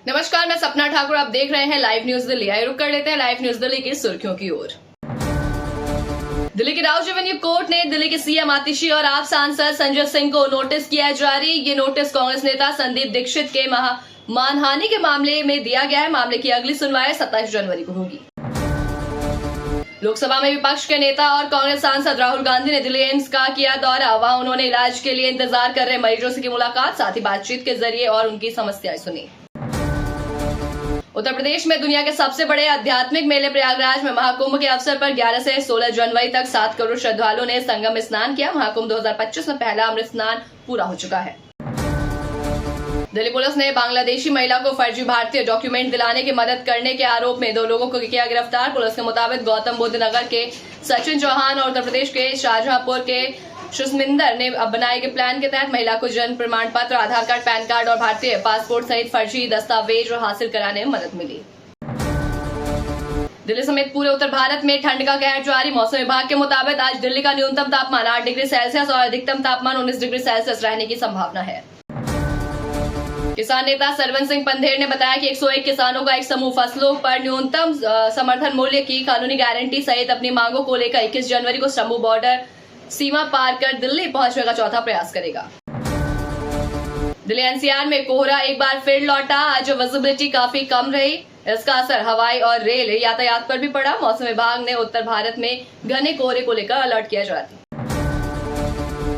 नमस्कार, मैं सपना ठाकुर। आप देख रहे हैं लाइव न्यूज दिल्ली। आइए रुक कर लेते हैं लाइव न्यूज दिल्ली की सुर्खियों की ओर। दिल्ली की राउज रेवेन्यू कोर्ट ने दिल्ली के सीएम आतिशी और आप सांसद संजय सिंह को नोटिस किया है जारी। ये नोटिस कांग्रेस नेता संदीप दीक्षित के मानहानि के मामले में दिया गया है। मामले की अगली सुनवाई 27 जनवरी को होगी। लोकसभा में विपक्ष के नेता और कांग्रेस सांसद राहुल गांधी ने दिल्ली एम्स का किया दौरा। वहां उन्होंने इलाज के लिए इंतजार कर रहे मरीजों से की मुलाकात, साथ ही बातचीत के जरिए और उनकी समस्याएं सुनी। उत्तर प्रदेश में दुनिया के सबसे बड़े आध्यात्मिक मेले प्रयागराज में महाकुंभ के अवसर पर 11 से 16 जनवरी तक 7 करोड़ श्रद्धालुओं ने संगम स्नान किया। महाकुंभ 2025 में पहला अमृत स्नान पूरा हो चुका है। दिल्ली पुलिस ने बांग्लादेशी महिला को फर्जी भारतीय डॉक्यूमेंट दिलाने की मदद करने के आरोप में 2 लोगों को किया गिरफ्तार। पुलिस के मुताबिक गौतम बुद्ध नगर के सचिन चौहान और उत्तर प्रदेश के शाहजहांपुर के शुष्मिंदर ने बनाए गए प्लान के तहत महिला को जन्म प्रमाण पत्र, आधार कार्ड, पैन कार्ड और भारतीय पासपोर्ट सहित फर्जी दस्तावेज हासिल कराने में मदद मिली। दिल्ली समेत पूरे उत्तर भारत में ठंड का कहर जारी। मौसम विभाग के मुताबिक आज दिल्ली का न्यूनतम तापमान 8 डिग्री सेल्सियस और अधिकतम तापमान 19 डिग्री सेल्सियस रहने की संभावना है। किसान नेता सरवन सिंह पंधेर ने बताया कि 101 किसानों का एक समूह फसलों पर न्यूनतम समर्थन मूल्य की कानूनी गारंटी सहित अपनी मांगों को लेकर 21 जनवरी को शंभू बॉर्डर सीमा पार कर दिल्ली पहुंचने का चौथा प्रयास करेगा। दिल्ली एनसीआर में कोहरा एक बार फिर लौटा। आज विजिबिलिटी काफी कम रही। इसका असर हवाई और रेल यातायात पर भी पड़ा। मौसम विभाग ने उत्तर भारत में घने कोहरे को लेकर अलर्ट किया जारी।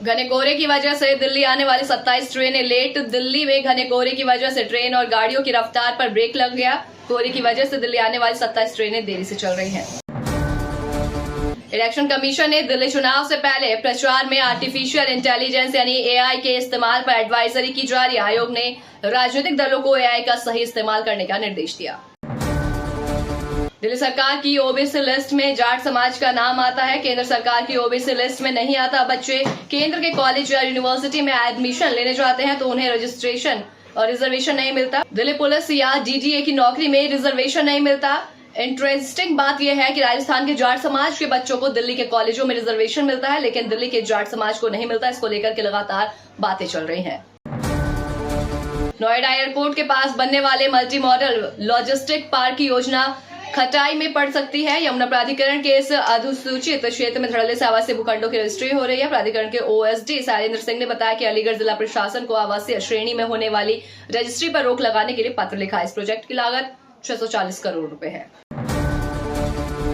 घने कोहरे की वजह से दिल्ली आने वाली 27 ट्रेनें लेट। दिल्ली में घने कोहरे की वजह से ट्रेन और गाड़ियों की रफ्तार पर ब्रेक लग गया। कोहरे की वजह से दिल्ली आने वाली 27 ट्रेनें देरी से चल रही हैं। इलेक्शन कमीशन ने दिल्ली चुनाव से पहले प्रचार में आर्टिफिशियल इंटेलिजेंस यानी एआई के इस्तेमाल पर एडवाइजरी की जारी। आयोग ने राजनीतिक दलों को एआई का सही इस्तेमाल करने का निर्देश दिया। दिल्ली सरकार की ओबीसी लिस्ट में जाट समाज का नाम आता है। केंद्र सरकार की ओबीसी लिस्ट में नहीं आता। बच्चे केंद्र के कॉलेज या यूनिवर्सिटी में एडमिशन लेने जाते हैं तो उन्हें रजिस्ट्रेशन और रिजर्वेशन नहीं मिलता। दिल्ली पुलिस या डीडीए की नौकरी में रिजर्वेशन नहीं मिलता। इंटरेस्टिंग बात यह है कि राजस्थान के जाट समाज के बच्चों को दिल्ली के कॉलेजों में रिजर्वेशन मिलता है, लेकिन दिल्ली के जाट समाज को नहीं मिलता। इसको लेकर के लगातार बातें चल रही हैं। नोएडा एयरपोर्ट के पास बनने वाले मल्टी मॉडल लॉजिस्टिक पार्क की योजना खटाई में पड़ सकती है। यमुना प्राधिकरण के इस अधिसूचित क्षेत्र में धड़ल्ले से आवासीय भूखंडों की रजिस्ट्री हो रही है। प्राधिकरण के ओएसडी शैलेंद्र सिंह ने बताया कि अलीगढ़ जिला प्रशासन को आवासीय श्रेणी में होने वाली रजिस्ट्री पर रोक लगाने के लिए पत्र लिखा। इस प्रोजेक्ट की लागत 640 करोड़ रुपए है।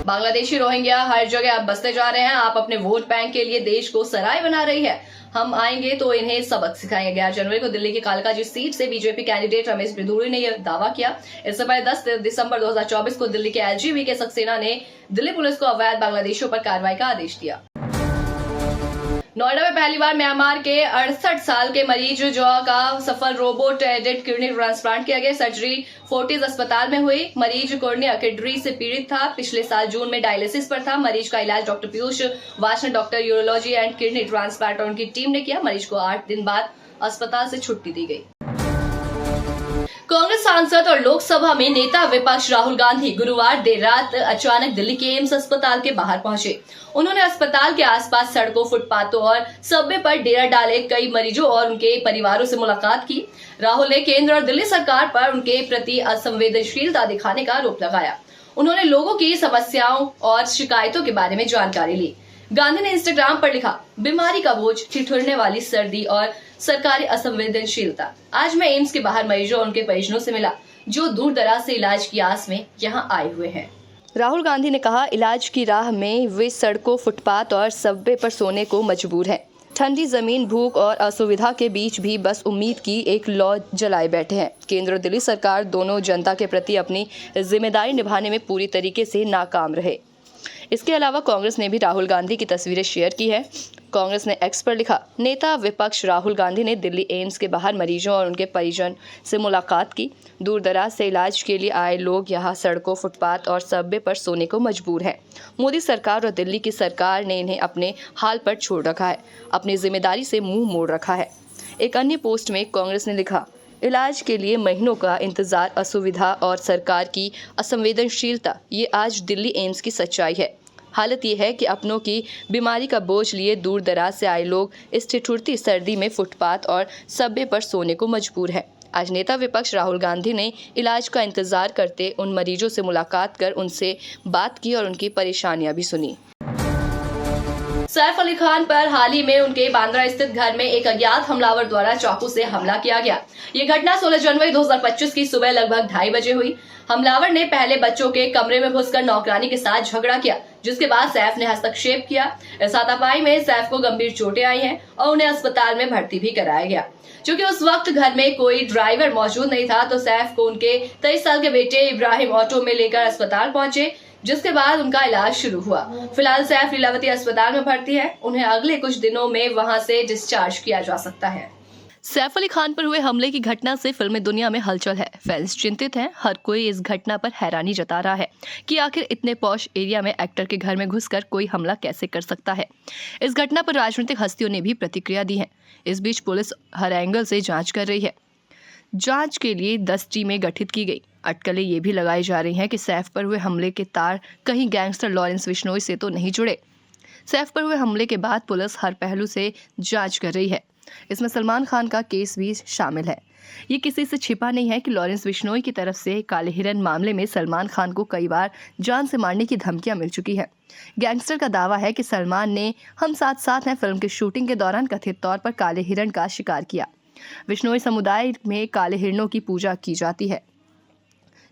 बांग्लादेशी रोहिंग्या हर जगह अब बसते जा रहे हैं। आप अपने वोट बैंक के लिए देश को सराय बना रही है। हम आएंगे तो इन्हें सबक सिखाएंगे। 11 जनवरी को दिल्ली की कालकाजी सीट से बीजेपी कैंडिडेट रमेश बिधूड़ी ने यह दावा किया। इससे पहले 10 दिसंबर 2024 को दिल्ली के एलजीबी के सक्सेना ने दिल्ली पुलिस को अवैध बांग्लादेशियों पर कार्रवाई का आदेश दिया। नोएडा में पहली बार म्यांमार के 68 साल के मरीज जो का सफल रोबोट एडेड किडनी ट्रांसप्लांट किया गया। सर्जरी फोर्टिस अस्पताल में हुई। मरीज कोर्निया किडनी से पीड़ित था। पिछले साल जून में डायलिसिस पर था। मरीज का इलाज doctor Piyush Wasne, doctor urology and kidney transplant और उनकी टीम ने किया। मरीज को 8 दिन बाद अस्पताल से छुट्टी दी गई। कांग्रेस सांसद और लोकसभा में नेता विपक्ष राहुल गांधी गुरुवार देर रात अचानक दिल्ली के एम्स अस्पताल के बाहर पहुंचे। उन्होंने अस्पताल के आसपास सड़कों, फुटपाथों और सबवे पर डेरा डाले कई मरीजों और उनके परिवारों से मुलाकात की। राहुल ने केंद्र और दिल्ली सरकार पर उनके प्रति असंवेदनशीलता दिखाने का आरोप लगाया। उन्होंने लोगों की समस्याओं और शिकायतों के बारे में जानकारी ली। गांधी ने इंस्टाग्राम पर लिखा, बीमारी का बोझ, ठिठुरने वाली सर्दी और सरकारी असंवेदनशीलता। आज मैं एम्स के बाहर मरीजों और उनके परिजनों से मिला जो दूर दराज से इलाज की आस में यहाँ आए हुए हैं। राहुल गांधी ने कहा, इलाज की राह में वे सड़कों, फुटपाथ और सबवे पर सोने को मजबूर हैं। ठंडी जमीन, भूख और असुविधा के बीच भी बस उम्मीद की एक लौ जलाए बैठे हैं। केंद्र और दिल्ली सरकार दोनों जनता के प्रति अपनी जिम्मेदारी निभाने में पूरी तरीके से नाकाम रहे। इसके अलावा कांग्रेस ने भी राहुल गांधी की तस्वीरें शेयर की है। कांग्रेस ने एक्स पर लिखा, नेता विपक्ष राहुल गांधी ने दिल्ली एम्स के बाहर मरीजों और उनके परिजन से मुलाकात की। दूर दराज से इलाज के लिए आए लोग यहाँ सड़कों, फुटपाथ और सबवे पर सोने को मजबूर हैं। मोदी सरकार और दिल्ली की सरकार ने इन्हें अपने हाल पर छोड़ रखा है, अपनी जिम्मेदारी से मुंह मोड़ रखा है। एक अन्य पोस्ट में कांग्रेस ने लिखा, इलाज के लिए महीनों का इंतजार, असुविधा और सरकार की असंवेदनशीलता, ये आज दिल्ली एम्स की सच्चाई है। हालत ये है कि अपनों की बीमारी का बोझ लिए दूर दराज से आए लोग इस ठिठुरती सर्दी में फुटपाथ और सबवे पर सोने को मजबूर हैं। आज नेता विपक्ष राहुल गांधी ने इलाज का इंतजार करते उन मरीजों से मुलाकात कर उनसे बात की और उनकी परेशानियां भी सुनी। सैफ अली खान पर हाल ही में उनके बांद्रा स्थित घर में एक अज्ञात हमलावर द्वारा चाकू से हमला किया गया। ये घटना 16 जनवरी 2025 की सुबह लगभग 2:30 बजे हुई। हमलावर ने पहले बच्चों के कमरे में घुसकर नौकरानी के साथ झगड़ा किया, जिसके बाद सैफ ने हस्तक्षेप किया। इस हाथापाई में सैफ को गंभीर चोटें आई हैं और उन्हें अस्पताल में भर्ती भी कराया गया। चूंकि उस वक्त घर में कोई ड्राइवर मौजूद नहीं था, तो सैफ को उनके 23 साल के बेटे इब्राहिम ऑटो में लेकर अस्पताल पहुंचे, जिसके बाद उनका इलाज शुरू हुआ। फिलहाल सैफ लीलावती अस्पताल में भर्ती है। उन्हें अगले कुछ दिनों में वहां से डिस्चार्ज किया जा सकता है। सैफ अली खान पर हुए हमले की घटना से फिल्मी दुनिया में हलचल है। फैंस चिंतित हैं। हर कोई इस घटना पर हैरानी जता रहा है कि आखिर इतने पॉश एरिया में एक्टर के घर में घुसकर कोई हमला कैसे कर सकता है। इस घटना पर राजनीतिक हस्तियों ने भी प्रतिक्रिया दी है। इस बीच पुलिस हर एंगल से जांच कर रही है। जांच के लिए 10 टीमें गठित की गई। अटकलें ये भी लगाई जा रही हैं कि सैफ पर हुए हमले के तार कहीं गैंगस्टर लॉरेंस बिश्नोई से तो नहीं जुड़े। सैफ पर हुए हमले के बाद पुलिस हर पहलू से जांच कर रही है। इसमें सलमान खान का केस भी शामिल है। ये किसी से छिपा नहीं है कि लॉरेंस बिश्नोई की तरफ से काले हिरन मामले में सलमान खान को कई बार जान से मारने की धमकियां मिल चुकी है। गैंगस्टर का दावा है कि सलमान ने हम साथ साथ हैं फिल्म की शूटिंग के दौरान कथित तौर पर काले हिरन का शिकार किया। बिश्नोई समुदाय में काले हिरणों की पूजा की जाती है।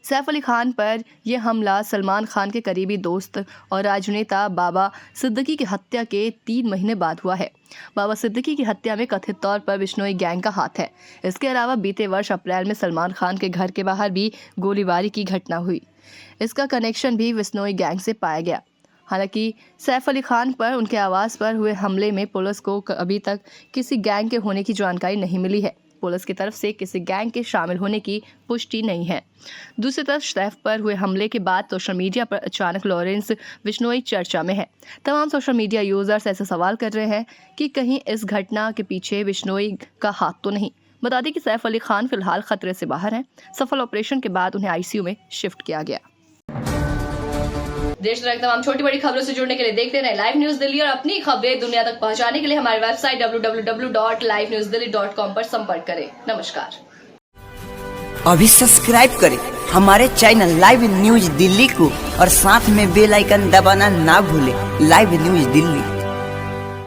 सैफ अली खान पर यह हमला सलमान खान के करीबी दोस्त और राजनेता बाबा सिद्दीकी की हत्या के 3 महीने बाद हुआ है। बाबा सिद्दीकी की हत्या में कथित तौर पर बिश्नोई गैंग का हाथ है। इसके अलावा बीते वर्ष अप्रैल में सलमान खान के घर के बाहर भी गोलीबारी की घटना हुई। इसका कनेक्शन भी बिश्नोई गैंग से पाया गया। हालांकि सैफ अली खान पर उनके आवास पर हुए हमले में पुलिस को अभी तक किसी गैंग के होने की जानकारी नहीं मिली है। पुलिस की तरफ से किसी गैंग के शामिल होने की पुष्टि नहीं है। दूसरी तरफ सैफ पर हुए हमले के बाद सोशल मीडिया पर अचानक लॉरेंस बिश्नोई चर्चा में है। तमाम सोशल मीडिया यूजर्स ऐसे सवाल कर रहे हैं कि कहीं इस घटना के पीछे बिश्नोई का हाथ तो नहीं। बता दें कि सैफ अली खान फिलहाल खतरे से बाहर हैं। सफल ऑपरेशन के बाद उन्हें आईसीयू में शिफ्ट किया गया। देश दुनिया की तमाम छोटी बड़ी खबरों से जुड़ने के लिए देखते रहे लाइव न्यूज दिल्ली और अपनी खबरें दुनिया तक पहुंचाने के लिए हमारी वेबसाइट www.livenewsdelhi.com पर संपर्क करें। नमस्कार। अभी सब्सक्राइब करें हमारे चैनल लाइव न्यूज दिल्ली को और साथ में बेल आइकन दबाना ना भूलें। Live news Delhi.